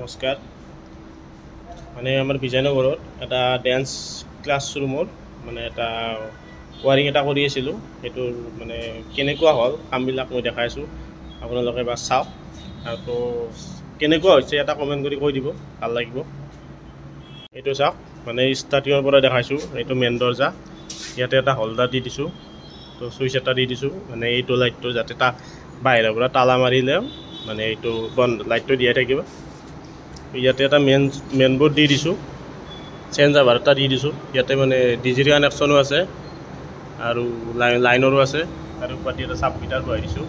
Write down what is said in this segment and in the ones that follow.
নমস্কাৰ মানে আমাৰ বিজয়নগৰত এটা ডেন্স ক্লাছৰুমৰ মানে এটা ওয়াৰিং এটা কৰি আছিলোঁ সেইটো মানে কেনেকুৱা হ'ল কামবিলাক মই দেখাইছোঁ আপোনালোকে বা চাওক আৰু কেনেকুৱা হৈছে এটা কমেণ্ট কৰি কৈ দিব ভাল লাগিব এইটো চাওক মানে ষ্টাৰ্টিঙৰ পৰা দেখাইছোঁ এইটো মেইন দৰ্জা ইয়াতে এটা হোল্ডাৰ দি দিছোঁ তো সুইচ এটা দি দিছোঁ মানে এইটো লাইটটো যাতে বাহিৰৰ পৰা তালা মাৰিলেও মানে এইটো বন্ধ লাইটটো দিয়াই থাকিব ইয়াতে এটা মেইন বোৰ্ড দি দিছোঁ চেঞ্জাৰ এটা দি দিছোঁ ইয়াতে মানে ডিজিটেল কানেকশ্যনো আছে আৰু লাইনৰো আছে আৰু পাতি এটা চাব মিটাৰ বহাই দিছোঁ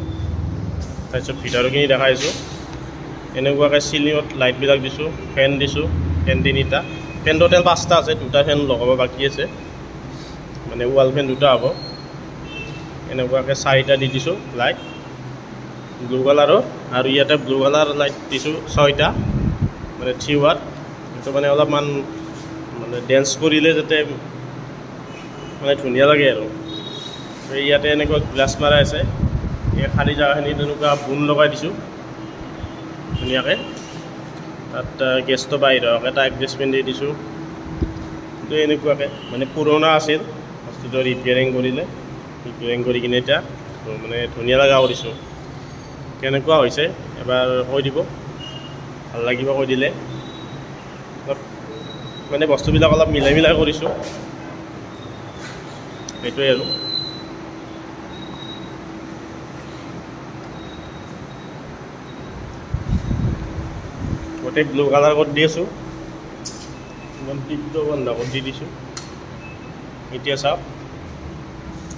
তাৰপিছত ভিতৰখিনি দেখাইছোঁ এনেকুৱাকৈ চিলিঙত লাইটবিলাক দিছোঁ ফেন দিছোঁ ফেন তিনিটা ফেন টোটেল 5টা আছে 2টা ফেন লগাব বাকী আছে মানে ৱাল ফেন 2টা হ'ব এনেকুৱাকৈ 4টা দি দিছোঁ লাইট ব্লু কালাৰৰ আৰু ইয়াতে ব্লু কালাৰ লাইট দিছোঁ 6টা মানে 3 ৱাট এইটো মানে অলপমান মানে ডেন্স কৰিলে যাতে মানে ধুনীয়া লাগে আৰু ইয়াতে এনেকুৱা গ্লাছ মাৰা আছে এই খালী জেগাখিনি তেনেকুৱা বুন লগাই দিছোঁ ধুনীয়াকৈ তাত গেছটো বাহিৰত এটা এডজাষ্টমেণ্ট দি দিছোঁ তো এনেকুৱাকৈ মানে পুৰণা আছিল বস্তুটো ৰিপেয়াৰিং কৰি কিনে এতিয়া মানে ধুনীয়া লগা কৰিছোঁ কেনেকুৱা হৈছে এবাৰ কৈ দিব ভাল লাগিব কৈ দিলে মানে বস্তুবিলাক অলপ মিলাই কৰিছোঁ সেইটোৱে আৰু গোটেই ব্লু কালাৰ কৰি দি আছোঁ ইমান টিপটো বন্ধ কৰি দি দিছোঁ এতিয়া চাওক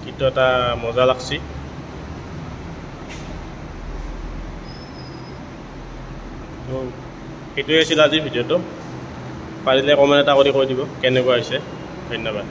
কিন্তু এটা মজা লাগছি তো সেইটোৱে আছিল আজিৰ ভিডিঅ'টো পাৰিলে কমেণ্ট এটা কৰি কৈ দিব কেনেকুৱা হৈছে ধন্যবাদ।